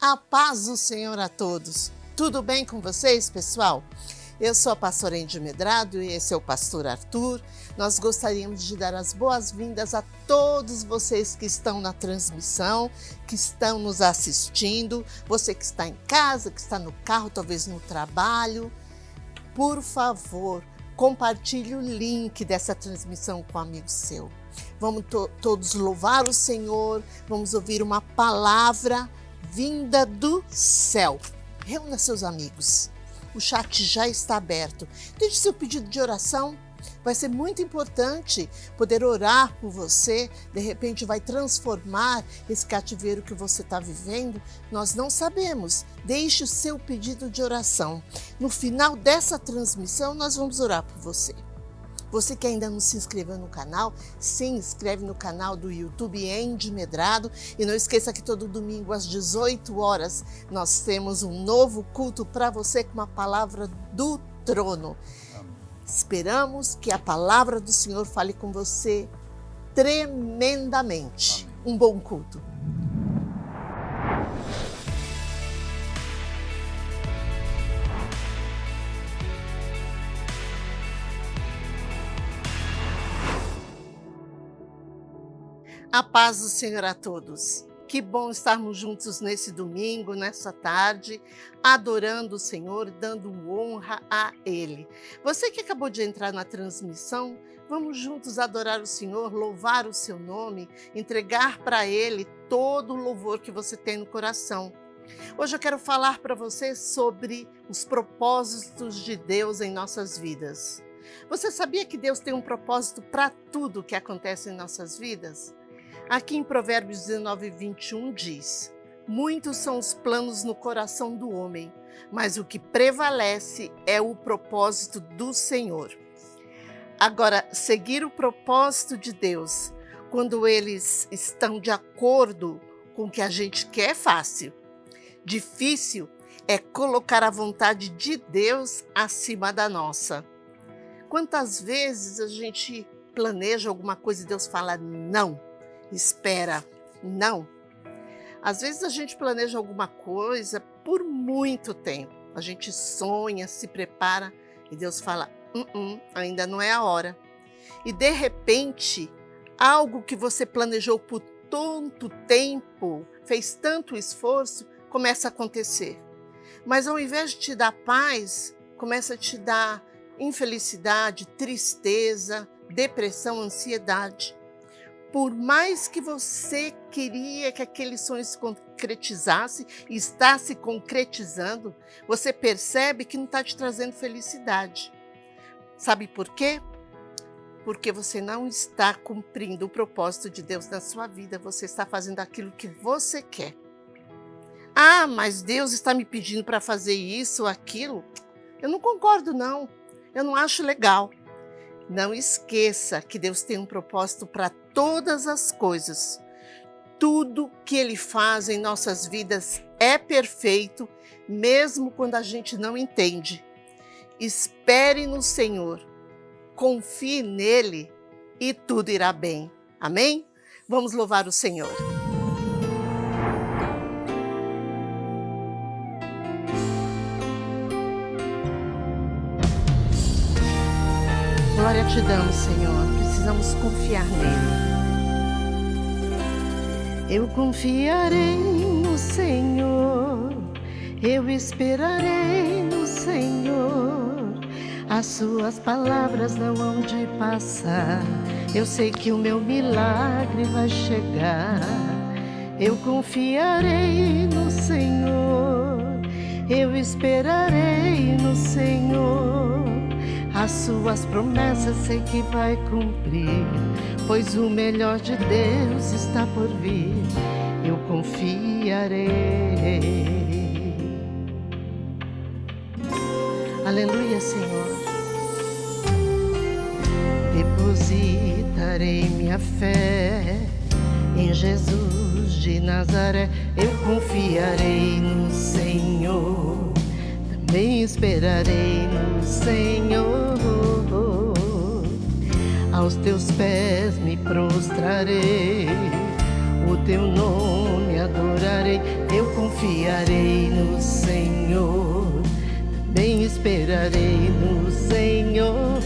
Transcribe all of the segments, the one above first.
A paz do Senhor a todos. Tudo bem com vocês, pessoal? Eu sou a pastora Endy Medrado e esse é o pastor Arthur. Nós gostaríamos de dar as boas-vindas a todos vocês que estão na transmissão, que estão nos assistindo, você que está em casa, que está no carro, talvez no trabalho. Por favor, compartilhe o link dessa transmissão com um amigo seu. Vamos todos louvar o Senhor, vamos ouvir uma palavra vinda do céu. Reúna seus amigos. O chat já está aberto. Deixe seu pedido de oração. Vai ser muito importante poder orar por você. De repente vai transformar esse cativeiro que você está vivendo. Nós não sabemos. Deixe o seu pedido de oração. No final dessa transmissão, nós vamos orar por você. Você que ainda não se inscreveu no canal, se inscreve no canal do YouTube Endy Medrado. E não esqueça que todo domingo às 18 horas nós temos um novo culto para você com uma palavra do trono. Amém. Esperamos que a palavra do Senhor fale com você tremendamente. Amém. Um bom culto. A paz do Senhor a todos. Que bom estarmos juntos nesse domingo, nessa tarde, adorando o Senhor, dando honra a Ele. Você que acabou de entrar na transmissão, vamos juntos adorar o Senhor, louvar o seu nome, entregar para Ele todo o louvor que você tem no coração. Hoje eu quero falar para você sobre os propósitos de Deus em nossas vidas. Você sabia que Deus tem um propósito para tudo que acontece em nossas vidas? Aqui em Provérbios 19, 21 diz: muitos são os planos no coração do homem, mas o que prevalece é o propósito do Senhor. Agora, seguir o propósito de Deus, quando eles estão de acordo com o que a gente quer, é fácil. Difícil é colocar a vontade de Deus acima da nossa. Quantas vezes a gente planeja alguma coisa e Deus fala não? Espera, não. Às vezes a gente planeja alguma coisa por muito tempo. A gente sonha, se prepara e Deus fala, ainda não é a hora. E de repente, algo que você planejou por tanto tempo, fez tanto esforço, começa a acontecer. Mas ao invés de te dar paz, começa a te dar infelicidade, tristeza, depressão, ansiedade. Por mais que você queria que aquele sonho se concretizasse e está se concretizando, você percebe que não está te trazendo felicidade. Sabe por quê? Porque você não está cumprindo o propósito de Deus na sua vida, você está fazendo aquilo que você quer. Ah, mas Deus está me pedindo para fazer isso ou aquilo? Eu não concordo, não. Eu não acho legal. Não esqueça que Deus tem um propósito para todas as coisas. Tudo que Ele faz em nossas vidas é perfeito, mesmo quando a gente não entende. Espere no Senhor, confie nele e tudo irá bem. Amém? Vamos louvar o Senhor. Glória te damos, Senhor. Precisamos confiar nele. Eu confiarei no Senhor. Eu esperarei no Senhor. As suas palavras não hão de passar. Eu sei que o meu milagre vai chegar. Eu confiarei no Senhor. Eu esperarei no Senhor. As suas promessas sei que vai cumprir, pois o melhor de Deus está por vir. Eu confiarei. Aleluia, Senhor. Depositarei minha fé em Jesus de Nazaré. Eu confiarei no Senhor. Também esperarei no Senhor. Aos teus pés me prostrarei, o teu nome adorarei. Eu confio confiarei no Senhor, também esperarei no Senhor.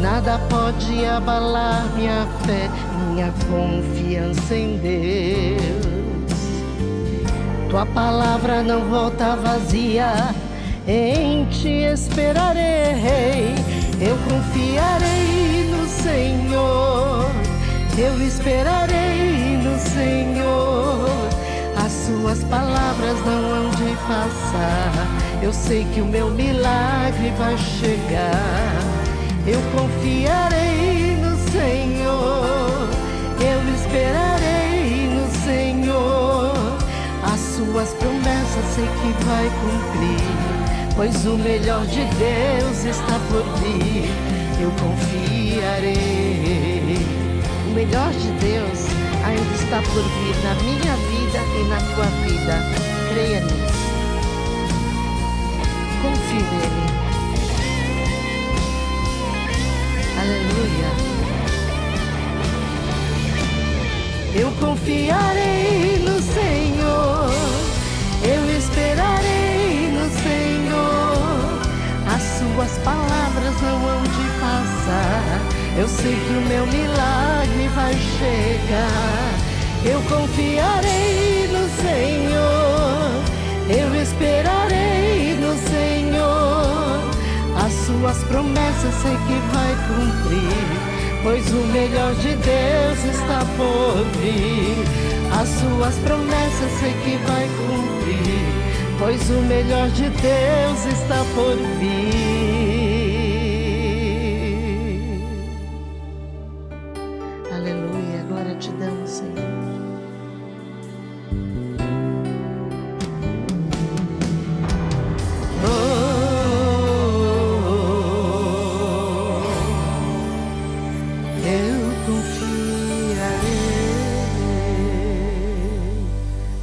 Nada pode abalar minha fé, minha confiança em Deus. Tua palavra não volta vazia, em Ti esperarei. Eu confiarei no Senhor, eu esperarei no Senhor. As Suas palavras não hão de passar, eu sei que o meu milagre vai chegar. Eu confiarei no Senhor, eu esperarei no Senhor. As Suas promessas sei que vai cumprir, pois o melhor de Deus está por vir. Eu confiarei. O melhor de Deus ainda está por vir na minha vida e na tua vida. Creia nisso. Confie nele. Aleluia. Eu confiarei no Senhor, eu esperarei no Senhor. As Suas palavras não hão de passar, eu sei que o meu milagre vai chegar. Eu confiarei no Senhor, eu esperarei no Senhor. As Suas promessas sei que vai cumprir, pois o melhor de Deus está por vir. As Suas promessas sei que vai cumprir, pois o melhor de Deus está por vir. Aleluia, glória Te damos, Senhor.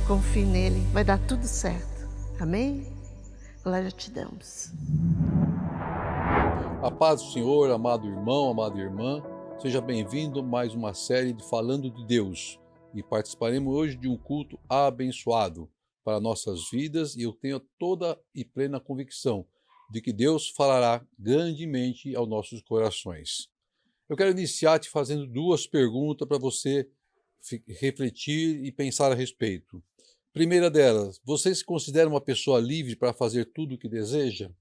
Confie nele, vai dar tudo certo. Amém? Glória Te damos. A paz do Senhor, amado irmão, amada irmã, seja bem-vindo a mais uma série de Falando de Deus. E participaremos hoje de um culto abençoado para nossas vidas, e eu tenho toda e plena convicção de que Deus falará grandemente aos nossos corações. Eu quero iniciar te fazendo duas perguntas para você refletir e pensar a respeito. Primeira delas, você se considera uma pessoa livre para fazer tudo o que deseja?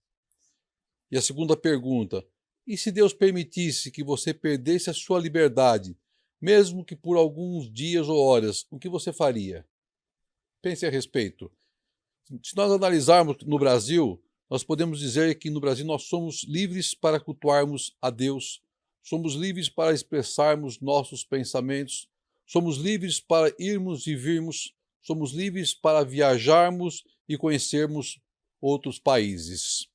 E a segunda pergunta, e se Deus permitisse que você perdesse a sua liberdade, mesmo que por alguns dias ou horas, o que você faria? Pense a respeito. Se nós analisarmos no Brasil, nós podemos dizer que no Brasil nós somos livres para cultuarmos a Deus, somos livres para expressarmos nossos pensamentos, somos livres para irmos e virmos, somos livres para viajarmos e conhecermos outros países.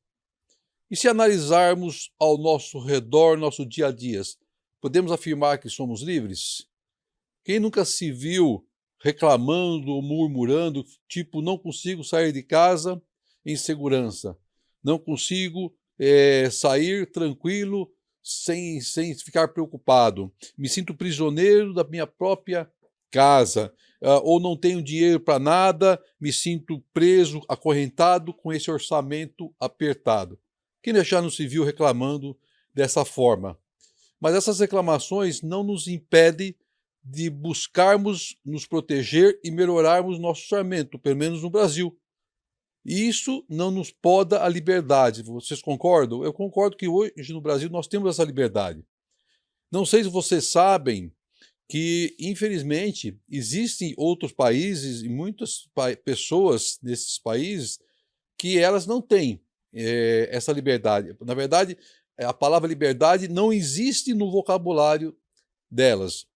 E se analisarmos ao nosso redor, nosso dia a dia, podemos afirmar que somos livres? Quem nunca se viu reclamando ou murmurando, tipo, não consigo sair de casa em segurança, não consigo sair tranquilo, sem ficar preocupado, me sinto prisioneiro da minha própria casa, ou não tenho dinheiro para nada, me sinto preso, acorrentado com esse orçamento apertado. Quem já não se viu reclamando dessa forma? Mas essas reclamações não nos impedem de buscarmos nos proteger e melhorarmos nosso orçamento, pelo menos no Brasil. E isso não nos poda a liberdade. Vocês concordam? Eu concordo que hoje no Brasil nós temos essa liberdade. Não sei se vocês sabem que, infelizmente, existem outros países e muitas pessoas nesses países que elas não têm essa liberdade. Na verdade, a palavra liberdade não existe no vocabulário delas.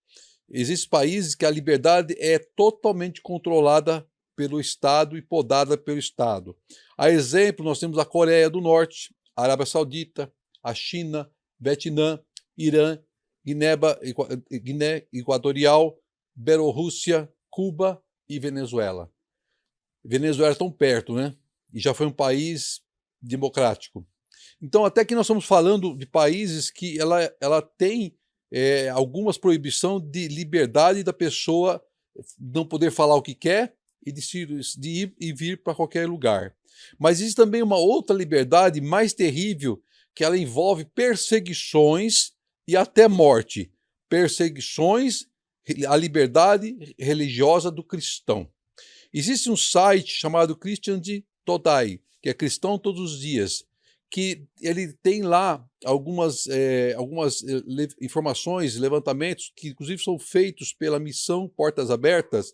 Existem países que a liberdade é totalmente controlada pelo Estado e podada pelo Estado. A exemplo, nós temos a Coreia do Norte, a Arábia Saudita, a China, Vietnã, Irã, Guiné Equatorial, Bielorrússia, Cuba e Venezuela. Venezuela é tão perto, né? E já foi um país democrático. Então, até que nós estamos falando de países que ela tem algumas proibições de liberdade da pessoa não poder falar o que quer e de ir e vir para qualquer lugar. Mas existe também uma outra liberdade mais terrível, que ela envolve perseguições e até morte. Perseguições à liberdade religiosa do cristão. Existe um site chamado Christian Today, que é Cristão Todos os Dias, que ele tem lá algumas informações, levantamentos, que inclusive são feitos pela missão Portas Abertas,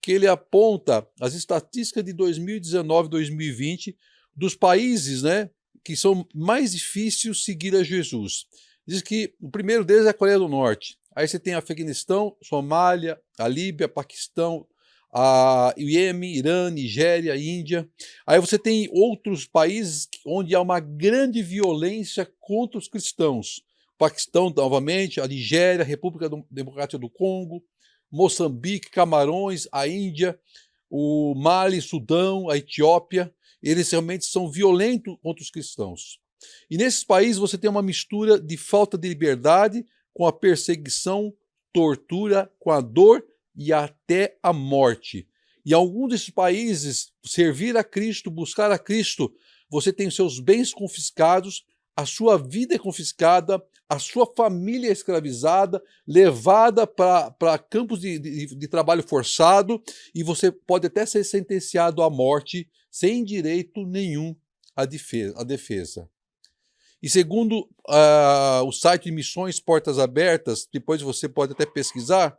que ele aponta as estatísticas de 2019 e 2020 dos países, né, que são mais difíceis seguir a Jesus. Diz que o primeiro deles é a Coreia do Norte. Aí você tem Afeganistão, Somália, a Líbia, Paquistão, a Iêmen, Irã, Nigéria, Índia. Aí você tem outros países onde há uma grande violência contra os cristãos. Paquistão, novamente, a Nigéria, a República Democrática do Congo, Moçambique, Camarões, a Índia, o Mali, Sudão, a Etiópia. Eles realmente são violentos contra os cristãos. E nesses países você tem uma mistura de falta de liberdade com a perseguição, tortura, com a dor e até a morte. E em alguns desses países, servir a Cristo, buscar a Cristo, você tem os seus bens confiscados, a sua vida é confiscada, a sua família é escravizada, levada para campos de trabalho forçado, e você pode até ser sentenciado à morte sem direito nenhum à defesa. E segundo o site de Missões Portas Abertas, depois você pode até pesquisar,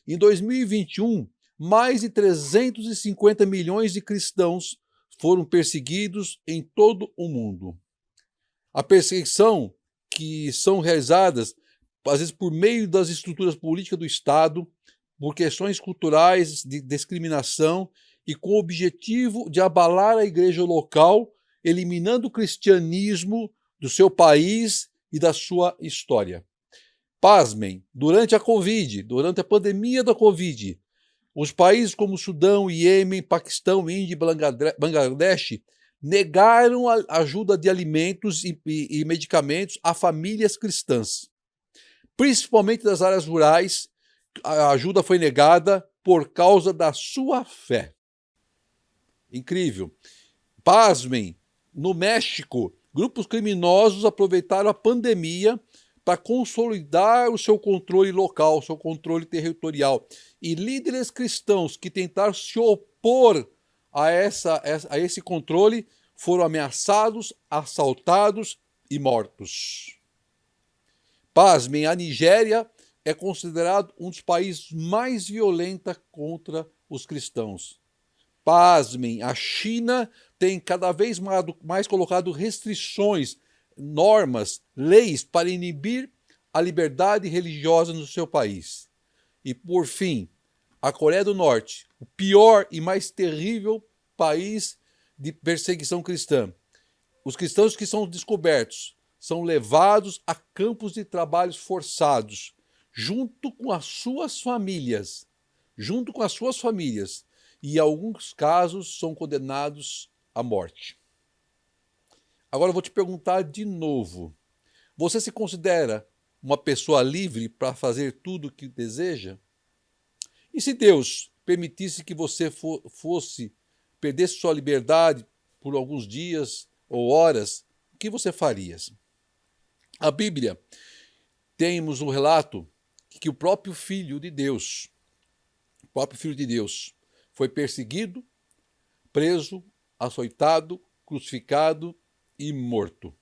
em 2021, mais de 350 milhões de cristãos foram perseguidos em todo o mundo. A perseguição que são realizadas, às vezes por meio das estruturas políticas do Estado, por questões culturais de discriminação e com o objetivo de abalar a igreja local, eliminando o cristianismo do seu país e da sua história. Pasmem, durante a pandemia da Covid, os países como Sudão, Iêmen, Paquistão, Índia e Bangladesh negaram a ajuda de alimentos e medicamentos a famílias cristãs. Principalmente das áreas rurais, a ajuda foi negada por causa da sua fé. Incrível. Pasmem, no México, grupos criminosos aproveitaram a pandemia para consolidar o seu controle local, o seu controle territorial. E líderes cristãos que tentaram se opor a esse controle foram ameaçados, assaltados e mortos. Pasmem, a Nigéria é considerado um dos países mais violentos contra os cristãos. Pasmem, a China tem cada vez mais colocado restrições, normas, leis para inibir a liberdade religiosa no seu país. E, por fim, a Coreia do Norte, o pior e mais terrível país de perseguição cristã. Os cristãos que são descobertos são levados a campos de trabalhos forçados, junto com as suas famílias. E, em alguns casos, são condenados à morte. Agora eu vou te perguntar de novo. Você se considera uma pessoa livre para fazer tudo o que deseja? E se Deus permitisse que você perdesse sua liberdade por alguns dias ou horas, o que você faria? A Bíblia, temos um relato que o próprio Filho de Deus, foi perseguido, preso, açoitado, crucificado e morto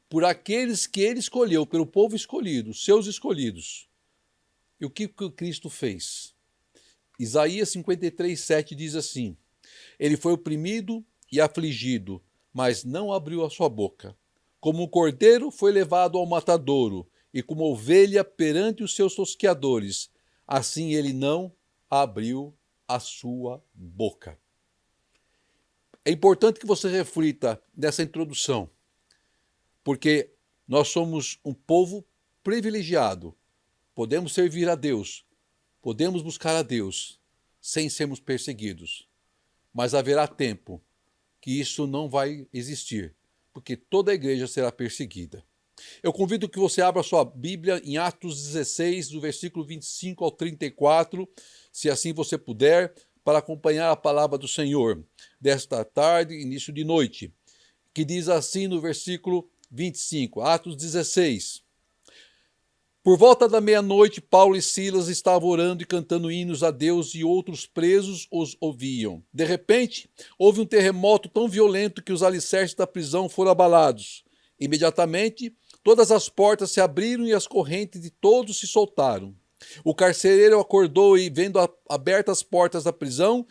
por aqueles que ele escolheu, pelo povo escolhido, seus escolhidos. E o que Cristo fez? Isaías 53:7 diz assim: ele foi oprimido e afligido, mas não abriu a sua boca. Como um cordeiro foi levado ao matadouro, e como ovelha perante os seus tosqueadores, assim ele não abriu a sua boca. É importante que você reflita nessa introdução, porque nós somos um povo privilegiado. Podemos servir a Deus, podemos buscar a Deus sem sermos perseguidos. Mas haverá tempo que isso não vai existir, porque toda a igreja será perseguida. Eu convido que você abra sua Bíblia em Atos 16, do versículo 25 ao 34. se assim você puder, para acompanhar a palavra do Senhor desta tarde, início de noite, que diz assim no versículo 25, Atos 16. Por volta da meia-noite, Paulo e Silas estavam orando e cantando hinos a Deus e outros presos os ouviam. De repente, houve um terremoto tão violento que os alicerces da prisão foram abalados. Imediatamente, todas as portas se abriram e as correntes de todos se soltaram. O carcereiro acordou e, vendo abertas as portas da prisão,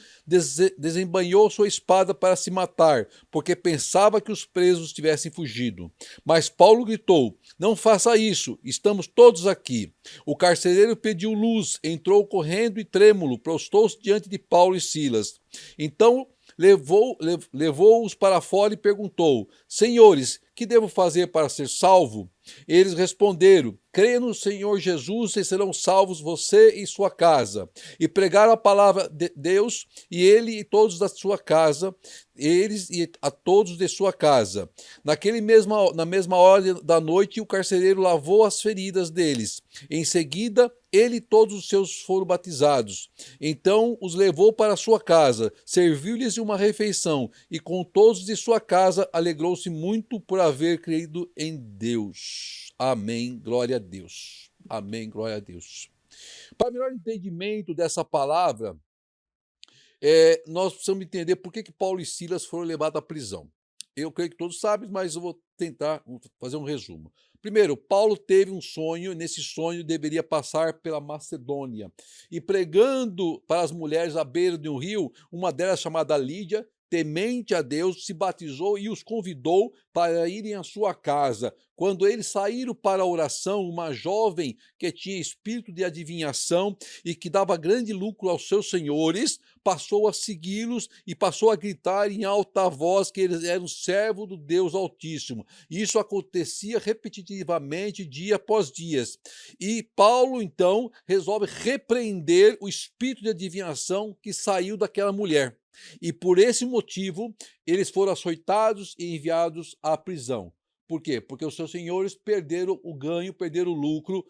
desembainhou sua espada para se matar, porque pensava que os presos tivessem fugido. Mas Paulo gritou: "Não faça isso, estamos todos aqui." O carcereiro pediu luz, entrou correndo e trêmulo, prostou-se diante de Paulo e Silas. Então levou-os para fora e perguntou: "Senhores, que devo fazer para ser salvo?" Eles responderam: "Creia no Senhor Jesus e serão salvos você e sua casa." E pregaram a palavra de Deus, e ele e todos da sua casa, eles e a todos de sua casa. Na mesma hora da noite, o carcereiro lavou as feridas deles. Em seguida, ele e todos os seus foram batizados. Então os levou para sua casa, serviu-lhes uma refeição, e com todos de sua casa alegrou-se muito por haver crido em Deus. Amém, glória a Deus. Amém, glória a Deus. Para melhor entendimento dessa palavra, nós precisamos entender por que Paulo e Silas foram levados à prisão. Eu creio que todos sabem, mas eu vou tentar fazer um resumo. Primeiro, Paulo teve um sonho, e nesse sonho deveria passar pela Macedônia. E pregando para as mulheres à beira de um rio, uma delas, chamada Lídia, temente a Deus, se batizou e os convidou para irem à sua casa. Quando eles saíram para a oração, uma jovem que tinha espírito de adivinhação e que dava grande lucro aos seus senhores, passou a segui-los e passou a gritar em alta voz que eles eram servos do Deus Altíssimo. Isso acontecia repetitivamente, dia após dia. E Paulo, então, resolve repreender o espírito de adivinhação que saiu daquela mulher. E por esse motivo, eles foram açoitados e enviados à prisão. Por quê? Porque os seus senhores perderam o ganho, perderam o lucro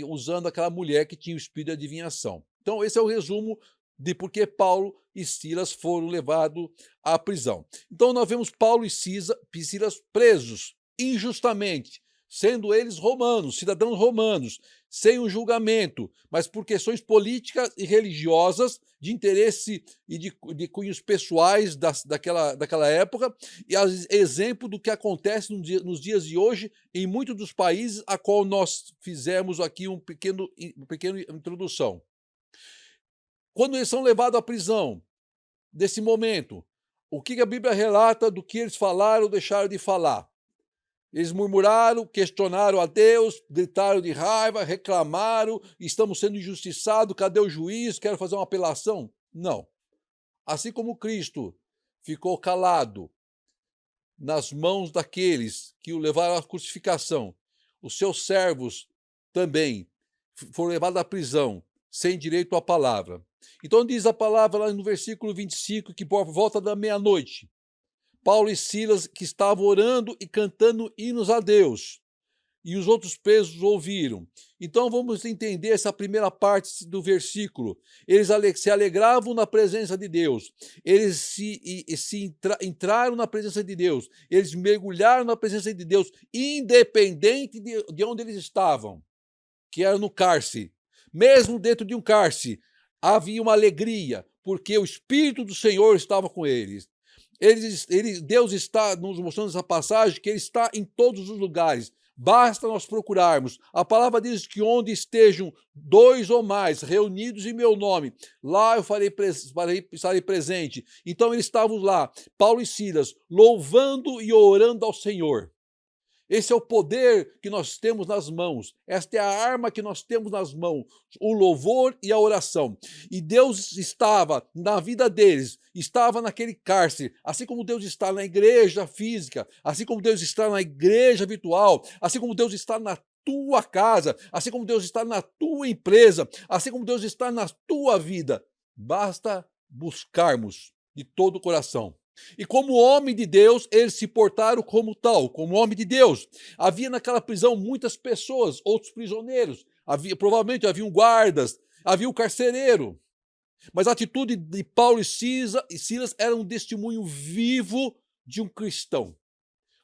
usando aquela mulher que tinha o espírito de adivinhação. Então, esse é o resumo de por que Paulo e Silas foram levados à prisão. Então, nós vemos Paulo e Silas presos injustamente, sendo eles romanos, cidadãos romanos, sem um julgamento, mas por questões políticas e religiosas, de interesse e de cunhos pessoais daquela época, e exemplo do que acontece nos dias de hoje em muitos dos países a qual nós fizemos aqui uma pequena introdução. Quando eles são levados à prisão, nesse momento, o que a Bíblia relata do que eles falaram ou deixaram de falar? Eles murmuraram, questionaram a Deus, gritaram de raiva, reclamaram: "Estamos sendo injustiçados, cadê o juiz? Quero fazer uma apelação." Não. Assim como Cristo ficou calado nas mãos daqueles que o levaram à crucificação, os seus servos também foram levados à prisão, sem direito à palavra. Então diz a palavra lá no versículo 25, que por volta da meia-noite, Paulo e Silas, que estavam orando e cantando hinos a Deus, e os outros presos ouviram. Então vamos entender essa primeira parte do versículo. Eles se alegravam na presença de Deus, eles entraram na presença de Deus, eles mergulharam na presença de Deus, independente de onde eles estavam, que era no cárcere. Mesmo dentro de um cárcere, havia uma alegria, porque o Espírito do Senhor estava com eles. Deus está nos mostrando essa passagem, que Ele está em todos os lugares. Basta nós procurarmos. A palavra diz que onde estejam 2 ou mais reunidos em meu nome, lá eu estarei presente. Então eles estavam lá, Paulo e Silas, louvando e orando ao Senhor. Esse é o poder que nós temos nas mãos. Esta é a arma que nós temos nas mãos, o louvor e a oração. E Deus estava na vida deles, estava naquele cárcere, assim como Deus está na igreja física, assim como Deus está na igreja virtual, assim como Deus está na tua casa, assim como Deus está na tua empresa, assim como Deus está na tua vida. Basta buscarmos de todo o coração. E como homem de Deus, eles se portaram como tal, como homem de Deus. Havia naquela prisão muitas pessoas, outros prisioneiros. Provavelmente haviam guardas, havia o carcereiro. Mas a atitude de Paulo e Silas era um testemunho vivo de um cristão,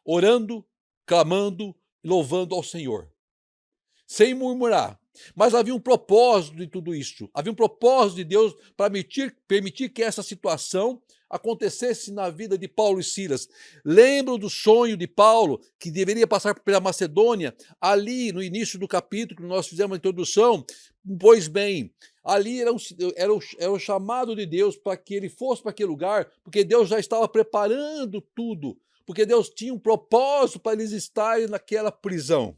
orando, clamando e louvando ao Senhor, sem murmurar. Mas havia um propósito de tudo isso. Havia um propósito de Deus para permitir que essa situação acontecesse na vida de Paulo e Silas. Lembram do sonho de Paulo, que deveria passar pela Macedônia, ali no início do capítulo que nós fizemos a introdução? Pois bem, ali era o chamado de Deus para que ele fosse para aquele lugar, porque Deus já estava preparando tudo, porque Deus tinha um propósito para eles estarem naquela prisão.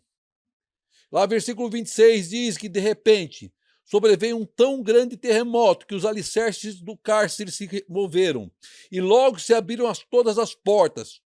Lá, versículo 26 diz que, de repente, sobreveio um tão grande terremoto que os alicerces do cárcere se moveram. E logo se abriram todas as portas.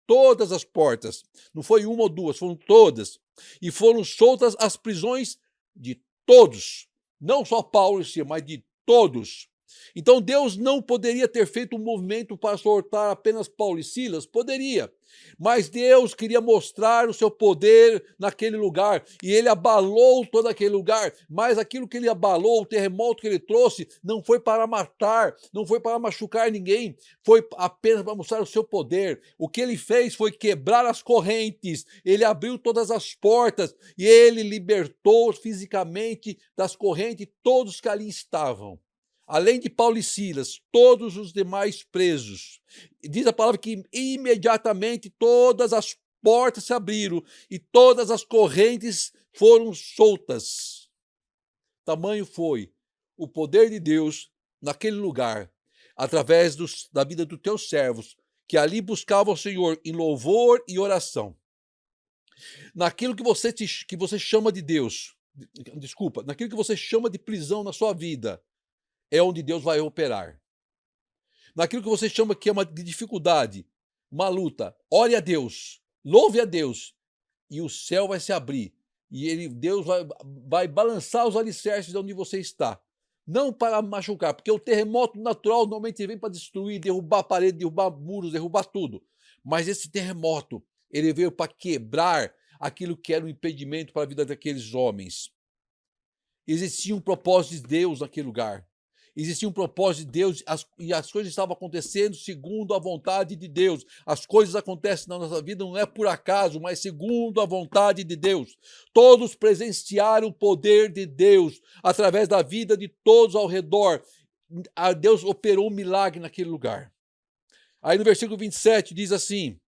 Não foi uma ou duas, foram todas. E foram soltas as prisões de todos. Não só Paulo e Silas, mas de todos. Então Deus não poderia ter feito um movimento para soltar apenas Paulo e Silas? Poderia. Mas Deus queria mostrar o seu poder naquele lugar, e ele abalou todo aquele lugar, mas aquilo que ele abalou, o terremoto que ele trouxe, não foi para matar, não foi para machucar ninguém, foi apenas para mostrar o seu poder. O que ele fez foi quebrar as correntes, ele abriu todas as portas, e ele libertou fisicamente das correntes todos que ali estavam. Além de Paulo e Silas, todos os demais presos. Diz a palavra que imediatamente todas as portas se abriram e todas as correntes foram soltas. Tamanho foi o poder de Deus naquele lugar, através da vida dos teus servos, que ali buscavam o Senhor em louvor e oração. Naquilo que você chama de Deus, naquilo que você chama de prisão na sua vida, é onde Deus vai operar. Naquilo que você chama que é uma dificuldade, uma luta, ore a Deus, louve a Deus, e o céu vai se abrir, e Deus vai balançar os alicerces de onde você está. Não para machucar, porque o terremoto natural normalmente vem para destruir, derrubar a parede, derrubar muros, derrubar tudo. Mas esse terremoto, ele veio para quebrar aquilo que era um impedimento para a vida daqueles homens. Existia um propósito de Deus naquele lugar. Existia um propósito de Deus e as coisas estavam acontecendo segundo a vontade de Deus. As coisas acontecem na nossa vida não é por acaso, mas segundo a vontade de Deus. Todos presenciaram o poder de Deus através da vida de todos ao redor. Deus operou um milagre naquele lugar. Aí no versículo 27 diz assim: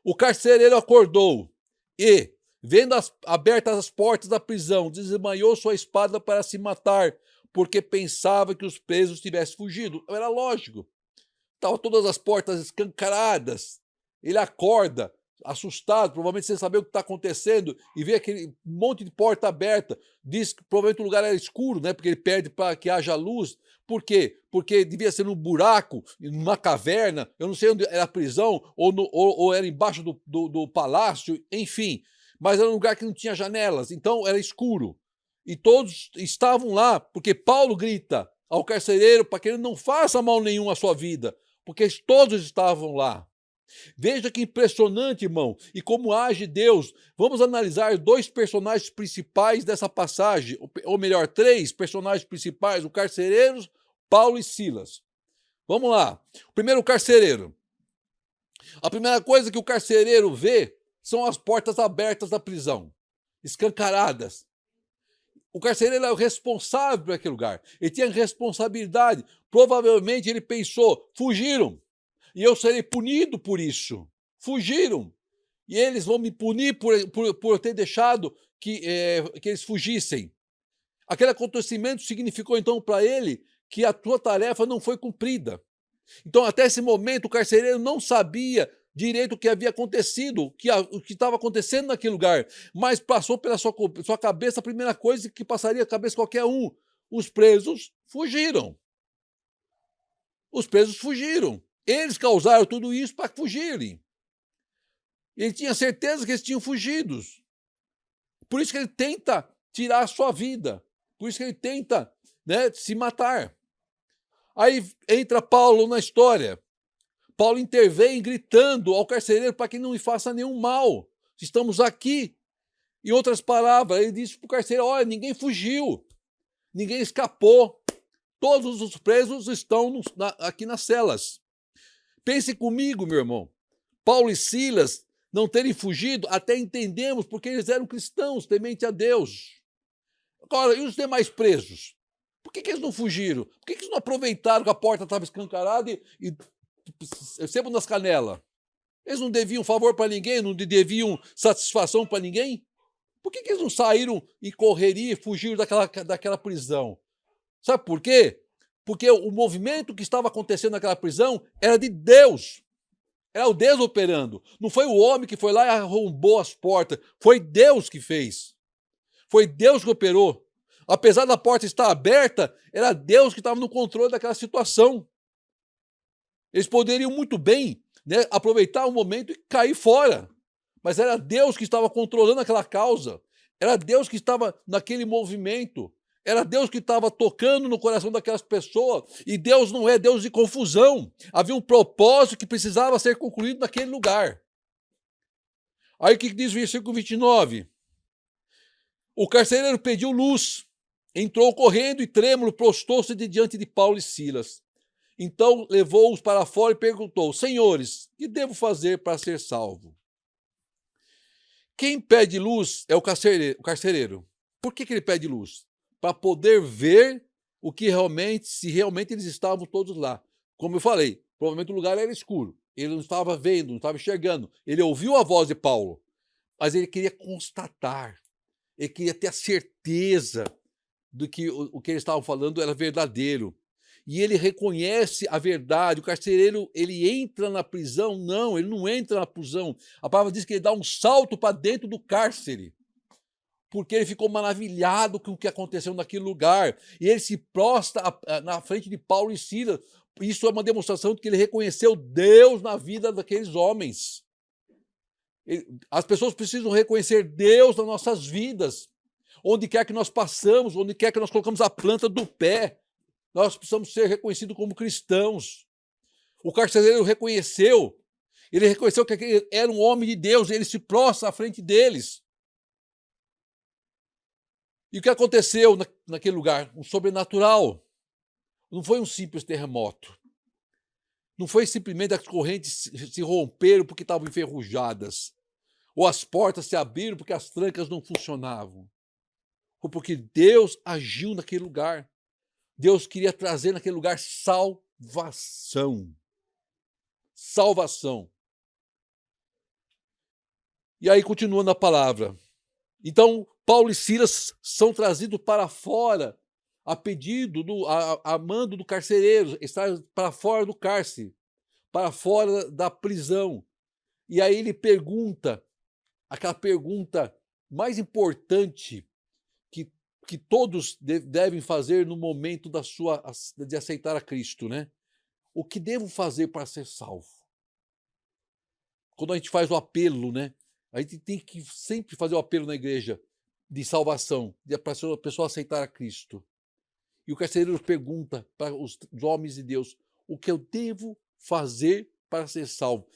o carcereiro acordou e, vendo abertas as portas da prisão, desembanhou sua espada para se matar, porque pensava que os presos tivessem fugido. Era lógico. Estavam todas as portas escancaradas. Ele acorda, assustado, provavelmente sem saber o que está acontecendo, e vê aquele monte de porta aberta. Diz que provavelmente o lugar era escuro, né? Porque ele pede para que haja luz. Por quê? Porque devia ser num buraco, numa caverna, eu não sei onde era a prisão, ou era embaixo do palácio, enfim. Mas era um lugar que não tinha janelas, então era escuro. E todos estavam lá, porque Paulo grita ao carcereiro para que ele não faça mal nenhum à sua vida, porque todos estavam lá. Veja que impressionante, irmão, e como age Deus. Vamos analisar dois personagens principais dessa passagem, ou melhor, três personagens principais, o carcereiro, Paulo e Silas. Vamos lá. O primeiro, o carcereiro. A primeira coisa que o carcereiro vê são as portas abertas da prisão, escancaradas. O carcereiro é o responsável por aquele lugar. Ele tinha responsabilidade. Provavelmente ele pensou, fugiram. E eu serei punido por isso. Fugiram. E eles vão me punir por ter deixado que eles fugissem. Aquele acontecimento significou então para ele que a tua tarefa não foi cumprida. Então até esse momento o carcereiro não sabia direito o que havia acontecido, o que estava acontecendo naquele lugar, mas passou pela sua cabeça a primeira coisa que passaria a cabeça de qualquer um: os presos fugiram. Os presos fugiram. Eles causaram tudo isso para fugirem. Ele tinha certeza que eles tinham fugido. Por isso que ele tenta tirar a sua vida. Por isso que ele tenta, se matar. Aí entra Paulo na história. Paulo intervém gritando ao carcereiro para que não lhe faça nenhum mal. Estamos aqui. Em outras palavras, ele disse para o carcereiro: olha, ninguém fugiu, ninguém escapou. Todos os presos estão aqui nas celas. Pense comigo, meu irmão. Paulo e Silas não terem fugido, até entendemos, porque eles eram cristãos, temente a Deus. Agora, e os demais presos? Por que eles não fugiram? Por que eles não aproveitaram que a porta estava escancarada e sempre nas canelas? Eles não deviam favor para ninguém, não deviam satisfação para ninguém? Por que eles não saíram em correria e fugiram daquela prisão? Sabe por quê? Porque o movimento que estava acontecendo naquela prisão era de Deus. Era o Deus operando. Não foi o homem que foi lá e arrombou as portas. Foi Deus que fez. Foi Deus que operou. Apesar da porta estar aberta, era Deus que estava no controle daquela situação. Eles poderiam muito bem, né, aproveitar o momento e cair fora. Mas era Deus que estava controlando aquela causa. Era Deus que estava naquele movimento. Era Deus que estava tocando no coração daquelas pessoas. E Deus não é Deus de confusão. Havia um propósito que precisava ser concluído naquele lugar. Aí o que diz o versículo 29? O carcereiro pediu luz. Entrou correndo e trêmulo, prostou-se diante de Paulo e Silas. Então levou-os para fora e perguntou: Senhores, que devo fazer para ser salvo? Quem pede luz é o carcereiro. Por que ele pede luz? Para poder ver o que realmente, se realmente eles estavam todos lá. Como eu falei, provavelmente o lugar era escuro. Ele não estava vendo, não estava enxergando. Ele ouviu a voz de Paulo, mas ele queria constatar. Ele queria ter a certeza do que o que eles estavam falando era verdadeiro. E ele reconhece a verdade. O carcereiro, ele entra na prisão? Não, ele não entra na prisão. A palavra diz que ele dá um salto para dentro do cárcere, porque ele ficou maravilhado com o que aconteceu naquele lugar. E ele se prostra na frente de Paulo e Silas. Isso é uma demonstração de que ele reconheceu Deus na vida daqueles homens. As pessoas precisam reconhecer Deus nas nossas vidas. Onde quer que nós passamos, onde quer que nós colocamos a planta do pé, nós precisamos ser reconhecidos como cristãos. O carcereiro reconheceu, ele reconheceu que aquele era um homem de Deus, ele se prostra à frente deles. E o que aconteceu naquele lugar? Um sobrenatural. Não foi um simples terremoto. Não foi simplesmente as correntes se romperam porque estavam enferrujadas. Ou as portas se abriram porque as trancas não funcionavam. Foi porque Deus agiu naquele lugar. Deus queria trazer naquele lugar salvação. Salvação. E aí, continuando a palavra. Então, Paulo e Silas são trazidos para fora, a pedido, a mando do carcereiro, estar para fora do cárcere, para fora da prisão. E aí ele pergunta, aquela pergunta mais importante que todos devem fazer no momento de aceitar a Cristo, né? O que devo fazer para ser salvo? Quando a gente faz o apelo, né? A gente tem que sempre fazer o apelo na igreja de salvação, para a pessoa aceitar a Cristo. E o carcereiro pergunta para os homens de Deus: o que eu devo fazer para ser salvo?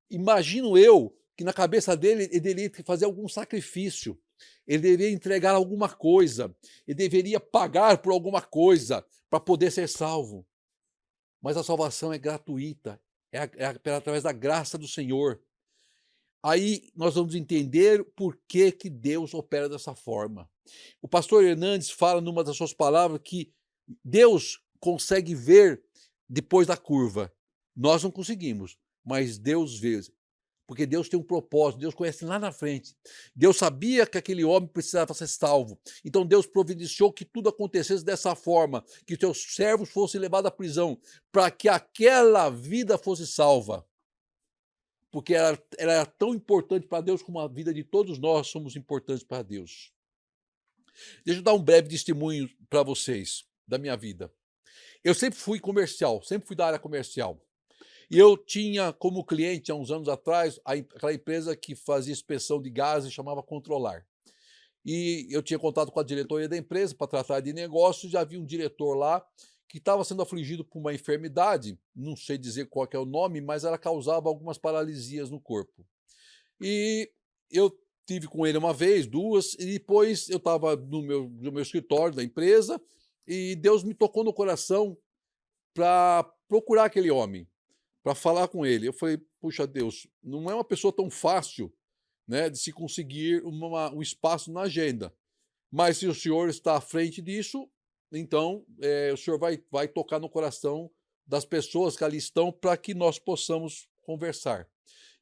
Imagino eu que na cabeça dele, ele deveria fazer algum sacrifício. Ele deveria entregar alguma coisa, ele deveria pagar por alguma coisa para poder ser salvo. Mas a salvação é gratuita, através da graça do Senhor. Aí nós vamos entender por que Deus opera dessa forma. O pastor Hernandes fala numa das suas palavras que Deus consegue ver depois da curva. Nós não conseguimos, mas Deus vê. Porque Deus tem um propósito, Deus conhece lá na frente. Deus sabia que aquele homem precisava ser salvo. Então Deus providenciou que tudo acontecesse dessa forma, que seus servos fossem levados à prisão, para que aquela vida fosse salva. Porque ela era tão importante para Deus como a vida de todos nós somos importantes para Deus. Deixa eu dar um breve testemunho para vocês da minha vida. Eu sempre fui comercial, sempre fui da área comercial. E eu tinha como cliente, há uns anos atrás, aquela empresa que fazia inspeção de gases, chamava Controlar. E eu tinha contato com a diretoria da empresa para tratar de negócios, já havia um diretor lá que estava sendo afligido por uma enfermidade, não sei dizer qual que é o nome, mas ela causava algumas paralisias no corpo. E eu tive com ele uma vez, duas, e depois eu estava no meu escritório da empresa, e Deus me tocou no coração para procurar aquele homem, para falar com ele. Eu falei: "Puxa Deus, não é uma pessoa tão fácil, né, de se conseguir um espaço na agenda, mas se o senhor está à frente disso, então, o senhor vai tocar no coração das pessoas que ali estão para que nós possamos conversar".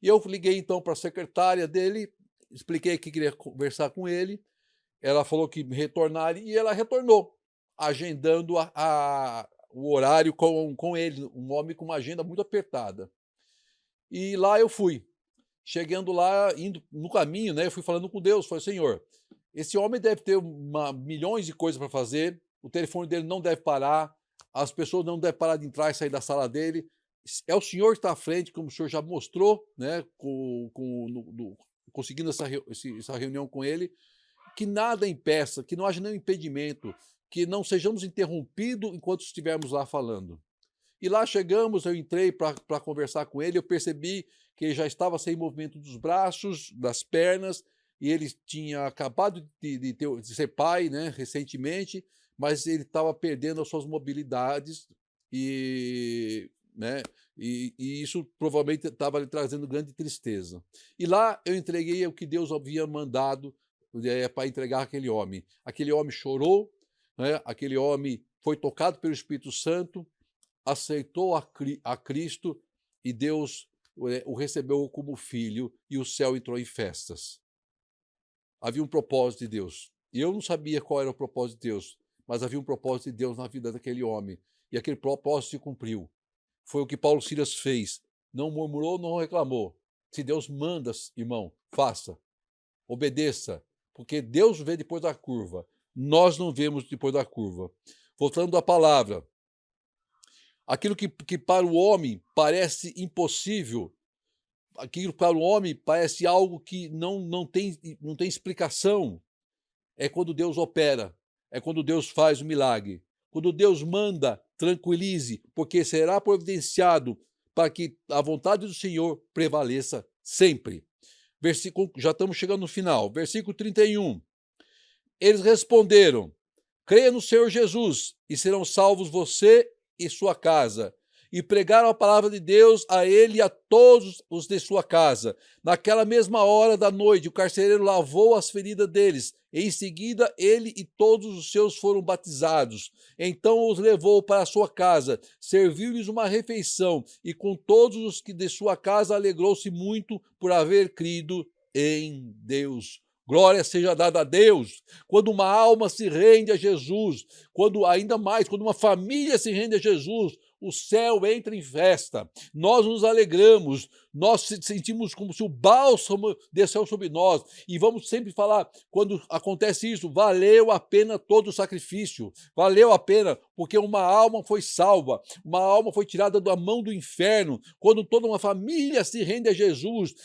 E eu liguei então para a secretária dele, expliquei que queria conversar com ele, ela falou que me retornaria e ela retornou, agendando o horário com ele, um homem com uma agenda muito apertada. E lá eu fui. Chegando lá, indo no caminho, né, eu fui falando com Deus, falei: "Senhor, esse homem deve ter milhões de coisas para fazer, o telefone dele não deve parar, as pessoas não devem parar de entrar e sair da sala dele. É o senhor que está à frente, como o senhor já mostrou, né, conseguindo essa reunião com ele, que nada impeça, que não haja nenhum impedimento, que não sejamos interrompidos enquanto estivermos lá falando". E lá chegamos, eu entrei para conversar com ele, eu percebi que ele já estava sem movimento dos braços, das pernas, e ele tinha acabado de ser pai, né, recentemente, mas ele estava perdendo as suas mobilidades e, né, e isso provavelmente estava lhe trazendo grande tristeza. E lá eu entreguei o que Deus havia mandado para entregar aquele homem. Aquele homem chorou, né, aquele homem foi tocado pelo Espírito Santo, aceitou a Cristo e Deus o recebeu como filho e o céu entrou em festas. Havia um propósito de Deus. E eu não sabia qual era o propósito de Deus, mas havia um propósito de Deus na vida daquele homem. E aquele propósito se cumpriu. Foi o que Paulo Silas fez. Não murmurou, não reclamou. Se Deus manda, irmão, faça. Obedeça. Porque Deus vê depois da curva. Nós não vemos depois da curva. Voltando à palavra. Aquilo que para o homem parece impossível, aquilo para o homem parece algo que não tem explicação, é quando Deus opera, é quando Deus faz o milagre. Quando Deus manda, tranquilize, porque será providenciado para que a vontade do Senhor prevaleça sempre. Já estamos chegando no final. Versículo 31. Eles responderam: "Creia no Senhor Jesus, e serão salvos você e sua casa". E pregaram a palavra de Deus a ele e a todos os de sua casa. Naquela mesma hora da noite, o carcereiro lavou as feridas deles. Em seguida, ele e todos os seus foram batizados. Então os levou para a sua casa, serviu-lhes uma refeição, e com todos os que de sua casa alegrou-se muito por haver crido em Deus. Glória seja dada a Deus. Quando uma alma se rende a Jesus, ainda mais, quando uma família se rende a Jesus, o céu entra em festa, nós nos alegramos, nós sentimos como se o bálsamo desceu sobre nós, e vamos sempre falar, quando acontece isso, valeu a pena todo o sacrifício, valeu a pena, porque uma alma foi salva, uma alma foi tirada da mão do inferno. Quando toda uma família se rende a Jesus,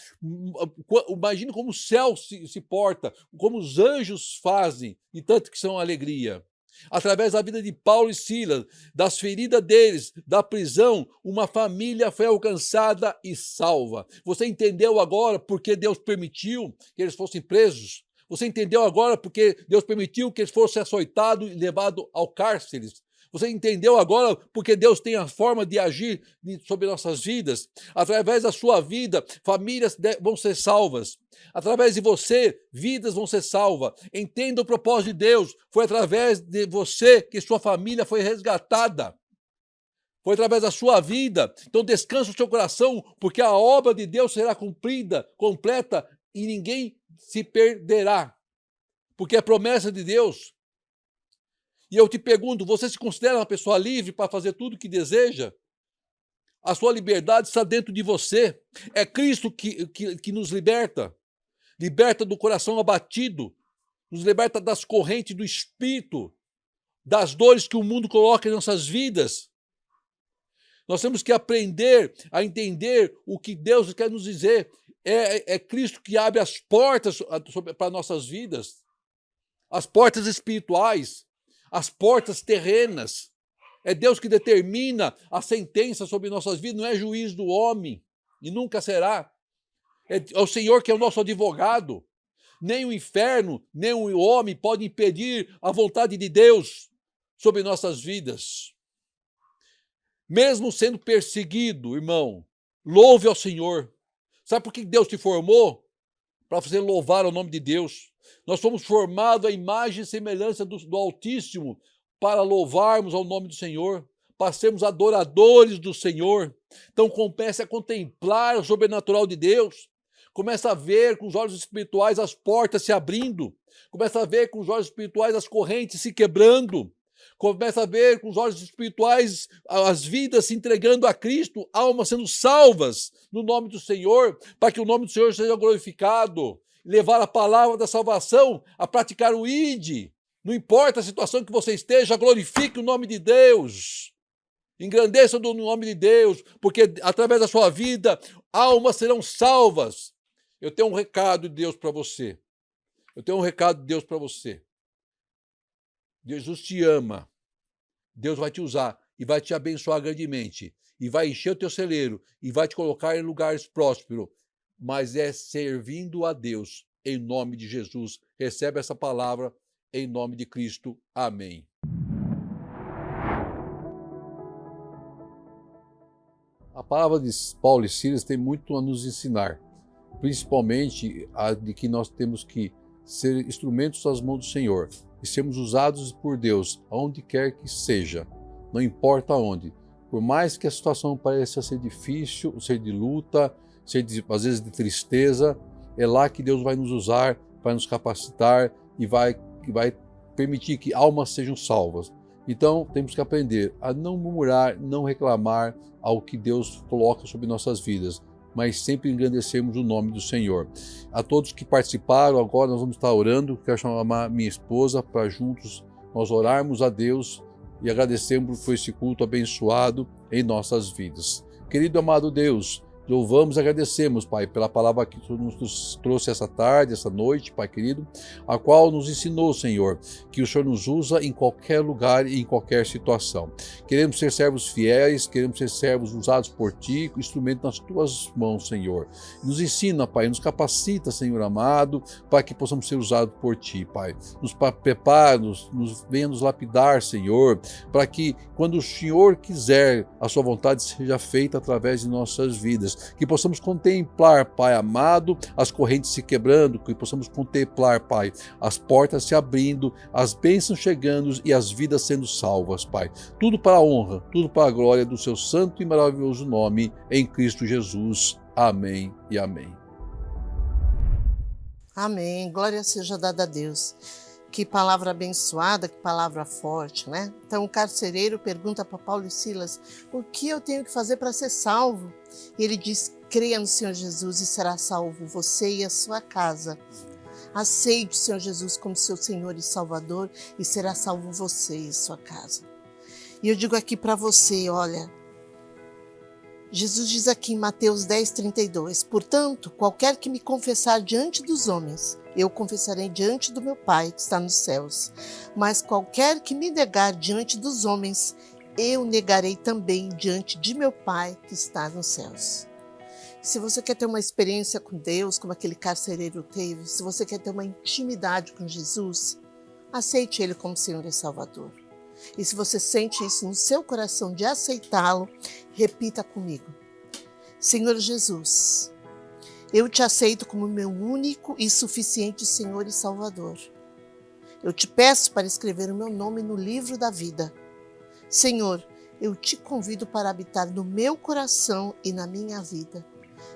imagine como o céu se porta, como os anjos fazem, e tanto que são alegria. Através da vida de Paulo e Silas, das feridas deles, da prisão, uma família foi alcançada e salva. Você entendeu agora porque Deus permitiu que eles fossem presos? Você entendeu agora porque Deus permitiu que eles fossem açoitados e levados ao cárcere? Você entendeu agora porque Deus tem a forma de agir sobre nossas vidas? Através da sua vida, famílias vão ser salvas. Através de você, vidas vão ser salvas. Entenda o propósito de Deus. Foi através de você que sua família foi resgatada. Foi através da sua vida. Então descansa o seu coração, porque a obra de Deus será cumprida, completa, e ninguém se perderá. Porque é promessa de Deus. E eu te pergunto, você se considera uma pessoa livre para fazer tudo o que deseja? A sua liberdade está dentro de você. É Cristo que nos liberta. Liberta do coração abatido. Nos liberta das correntes do espírito. Das dores que o mundo coloca em nossas vidas. Nós temos que aprender a entender o que Deus quer nos dizer. É Cristo que abre as portas para nossas vidas. As portas espirituais. As portas terrenas. É Deus que determina a sentença sobre nossas vidas, não é juiz do homem, e nunca será. É o Senhor que é o nosso advogado. Nem o inferno, nem o homem pode impedir a vontade de Deus. sobre nossas vidas. Mesmo sendo perseguido, irmão, louve ao Senhor. Sabe por que Deus te formou? Para você louvar o nome de Deus. Nós fomos formados à imagem e semelhança do Altíssimo para louvarmos ao nome do Senhor, para sermos adoradores do Senhor. Então comece a contemplar o sobrenatural de Deus. Começa a ver com os olhos espirituais as portas se abrindo. Começa a ver com os olhos espirituais as correntes se quebrando. Começa a ver com os olhos espirituais as vidas se entregando a Cristo, almas sendo salvas no nome do Senhor, para que o nome do Senhor seja glorificado. Levar a palavra da salvação, a praticar o ID. Não importa a situação que você esteja, glorifique o nome de Deus. Engrandeça o nome de Deus, porque através da sua vida, almas serão salvas. Eu tenho um recado de Deus para você. Eu tenho um recado de Deus para você. Jesus te ama. Deus vai te usar e vai te abençoar grandemente. E vai encher o teu celeiro e vai te colocar em lugares prósperos. Mas é servindo a Deus em nome de Jesus. Recebe essa palavra em nome de Cristo. Amém. A palavra de Paulo e Silas tem muito a nos ensinar, principalmente a de que nós temos que ser instrumentos das mãos do Senhor e sermos usados por Deus aonde quer que seja, não importa onde. Por mais que a situação pareça ser difícil, ser de luta, às vezes de tristeza, é lá que Deus vai nos usar, vai nos capacitar e vai permitir que almas sejam salvas. Então, temos que aprender a não murmurar, não reclamar ao que Deus coloca sobre nossas vidas, mas sempre engrandecermos o nome do Senhor. A todos que participaram, agora nós vamos estar orando. Quero chamar minha esposa para juntos nós orarmos a Deus e agradecermos por esse culto abençoado em nossas vidas. Querido amado Deus, louvamos e agradecemos, Pai, pela palavra que Tu nos trouxe essa tarde, essa noite, Pai querido, a qual nos ensinou, Senhor, que o Senhor nos usa em qualquer lugar e em qualquer situação. Queremos ser servos fiéis, queremos ser servos usados por Ti, instrumento nas Tuas mãos, Senhor. Nos ensina, Pai, nos capacita, Senhor amado, para que possamos ser usados por Ti, Pai. Nos prepara, venha nos lapidar, Senhor, para que quando o Senhor quiser, a Sua vontade seja feita através de nossas vidas. Que possamos contemplar, Pai amado, as correntes se quebrando, que possamos contemplar, Pai, as portas se abrindo, as bênçãos chegando e as vidas sendo salvas, Pai. Tudo para a honra, tudo para a glória do Seu santo e maravilhoso nome, em Cristo Jesus. Amém e amém. Amém. Glória seja dada a Deus. Que palavra abençoada, que palavra forte, né? Então o carcereiro pergunta para Paulo e Silas: o que eu tenho que fazer para ser salvo? E ele diz: creia no Senhor Jesus e será salvo você e a sua casa. Aceite o Senhor Jesus como seu Senhor e Salvador e será salvo você e a sua casa. E eu digo aqui para você, olha, Jesus diz aqui em Mateus 10:32, portanto, qualquer que me confessar diante dos homens, eu confessarei diante do meu Pai que está nos céus. Mas qualquer que me negar diante dos homens, eu negarei também diante de meu Pai que está nos céus. Se você quer ter uma experiência com Deus, como aquele carcereiro teve, se você quer ter uma intimidade com Jesus, aceite Ele como Senhor e Salvador. E se você sente isso no seu coração de aceitá-lo, repita comigo: Senhor Jesus, eu te aceito como meu único e suficiente Senhor e Salvador. Eu te peço para escrever o meu nome no livro da vida. Senhor, eu te convido para habitar no meu coração e na minha vida.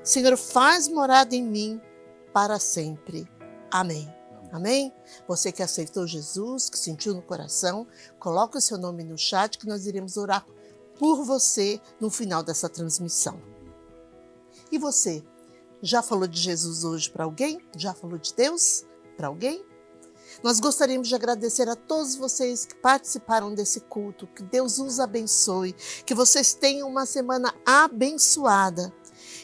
Senhor, faz morada em mim para sempre. Amém. Amém? Você que aceitou Jesus, que sentiu no coração, coloque o seu nome no chat que nós iremos orar por você no final dessa transmissão. E você, já falou de Jesus hoje para alguém? Já falou de Deus para alguém? Nós gostaríamos de agradecer a todos vocês que participaram desse culto, que Deus os abençoe, que vocês tenham uma semana abençoada.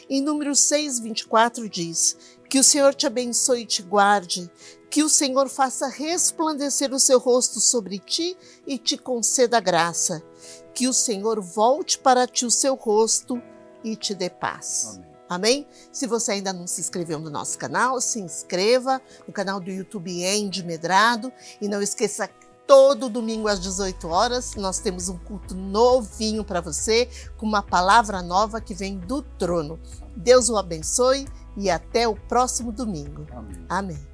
Em Números 6:24 diz: que o Senhor te abençoe e te guarde, que o Senhor faça resplandecer o seu rosto sobre ti e te conceda graça, que o Senhor volte para ti o seu rosto e te dê paz. Amém. Amém? Se você ainda não se inscreveu no nosso canal, se inscreva no canal do YouTube Andy Medrado e não esqueça todo domingo às 18 horas, nós temos um culto novinho para você, com uma palavra nova que vem do trono. Deus o abençoe e até o próximo domingo. Amém. Amém.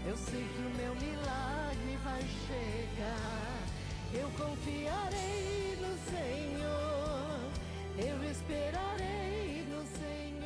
Eu sei que o meu milagre vai chegar. Eu confiarei no Senhor. Eu esperarei no Senhor.